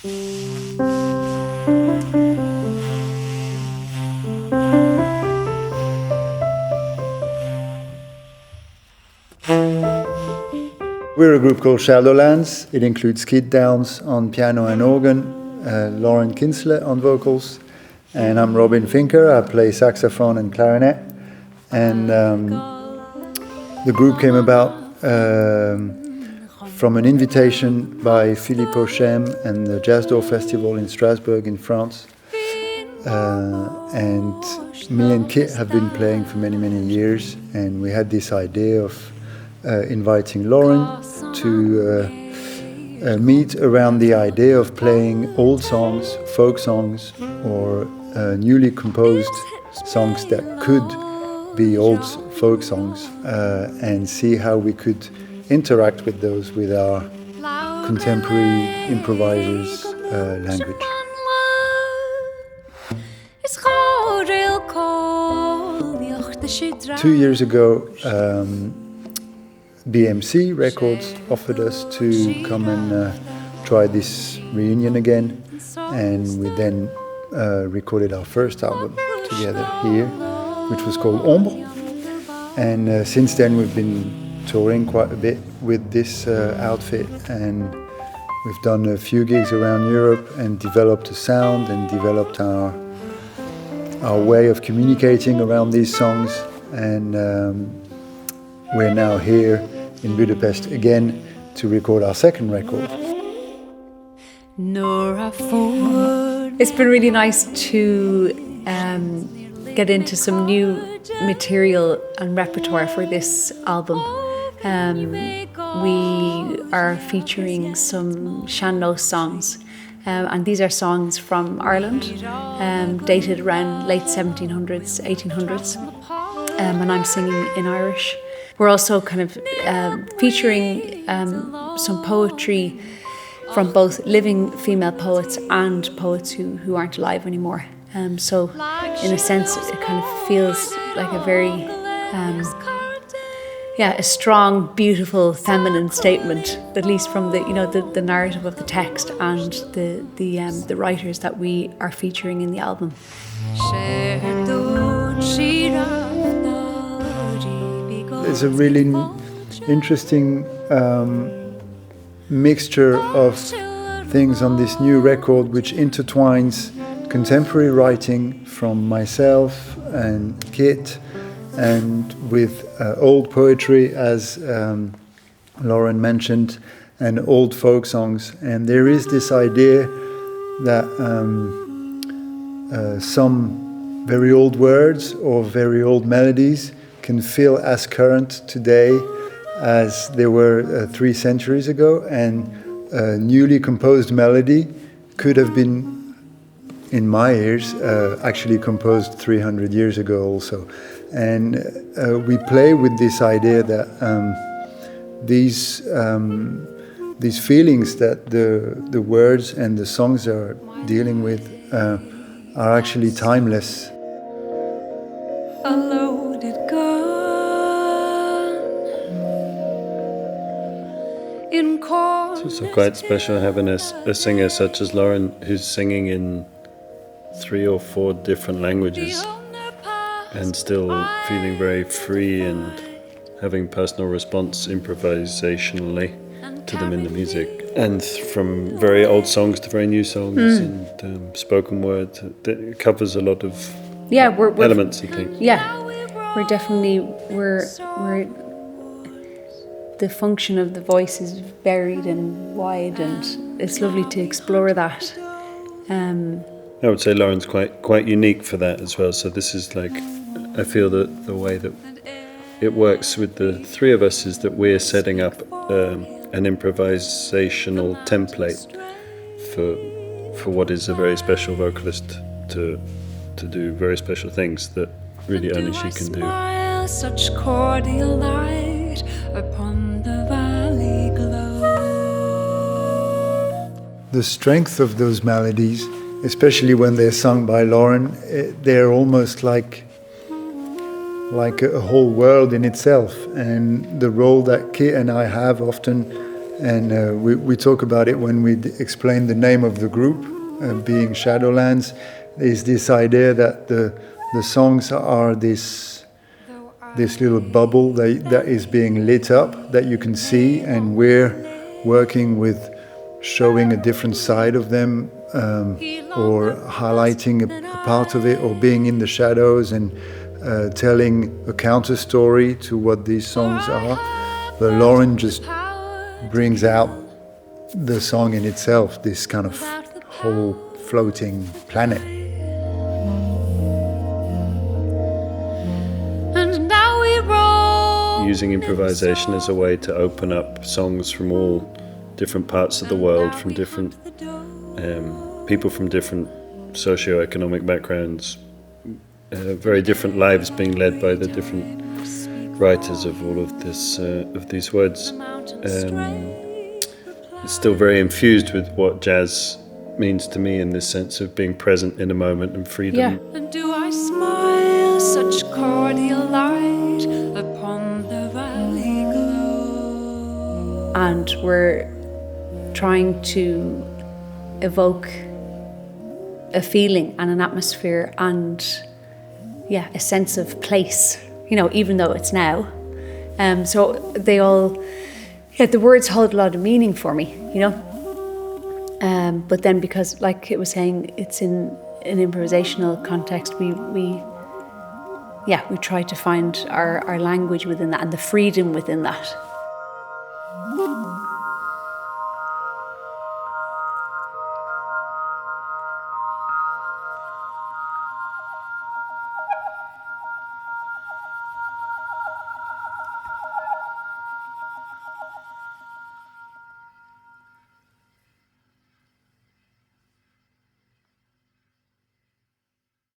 We're a group called Shadowlands. It includes Kid Downs on piano and organ, Lauren Kinsella on vocals, and I'm Robin Fincker. I play saxophone and clarinet. And the group came about from an invitation by Philippe Auchem and the Jazz Door Festival in Strasbourg in France. And me and Kit have been playing for many, many years, and we had this idea of inviting Lauren to meet around the idea of playing old songs, folk songs, or newly composed songs that could be old folk songs, and see how we could interact with those with our contemporary improvisers' language. 2 years ago, BMC Records offered us to come and try this reunion again, and we then recorded our first album together here, which was called Ombres. And since then we've been touring quite a bit with this outfit, and we've done a few gigs around Europe and developed a sound and developed our way of communicating around these songs. And we're now here in Budapest again to record our second record. It's been really nice to get into some new material and repertoire for this album. We are featuring some sean-nós songs, and these are songs from Ireland, dated around late 1700s, 1800s, and I'm singing in Irish. We're also kind of featuring some poetry from both living female poets and poets who aren't alive anymore. So in a sense, it kind of feels like a very, a strong, beautiful, feminine statement, at least from the narrative of the text and the writers that we are featuring in the album. It's a really interesting mixture of things on this new record, which intertwines contemporary writing from myself and Kit, and with old poetry, as Lauren mentioned, and old folk songs. And there is this idea that some very old words or very old melodies can feel as current today as they were 3 centuries ago, and a newly composed melody could have been, in my ears, actually composed 300 years ago also. And we play with this idea that these feelings that the words and the songs are dealing with are actually timeless. It's also quite special having a singer such as Lauren, who's singing in 3 or 4 different languages and still feeling very free and having personal response improvisationally to them in the music. And from very old songs to very new songs and spoken word, it covers a lot of elements, I think. Yeah, we're definitely, the function of the voice is varied and wide, and it's lovely to explore that. I would say Lauren's quite unique for that as well. So this is like, I feel that the way that it works with the 3 of us is that we're setting up an improvisational template for what is a very special vocalist to do very special things that really only she can do. Such cordial light upon the valley glow. The strength of those melodies, especially when they're sung by Lauren, they're almost like a whole world in itself. And the role that Kit and I have often And we talk about it when we explain the name of the group, being Shadowlands. There's this idea that the songs are this little bubble that is being lit up, that you can see, and we're working with showing a different side of them, or highlighting a part of it, or being in the shadows and telling a counter story to what these songs are. But Lauren just brings out the song in itself, this kind of whole floating planet. Using improvisation as a way to open up songs from all different parts of the world, from different people from different socio-economic backgrounds, very different lives being led by the different writers of all of this of these words. It's still very infused with what jazz means to me, in this sense of being present in a moment and freedom. Yeah. And do I smile such cordial light upon the valley glow? And we're trying to evoke a feeling and an atmosphere and a sense of place, even though it's now. So they all, the words hold a lot of meaning for me, but then because, like it was saying, it's in an improvisational context, we try to find our language within that and the freedom within that.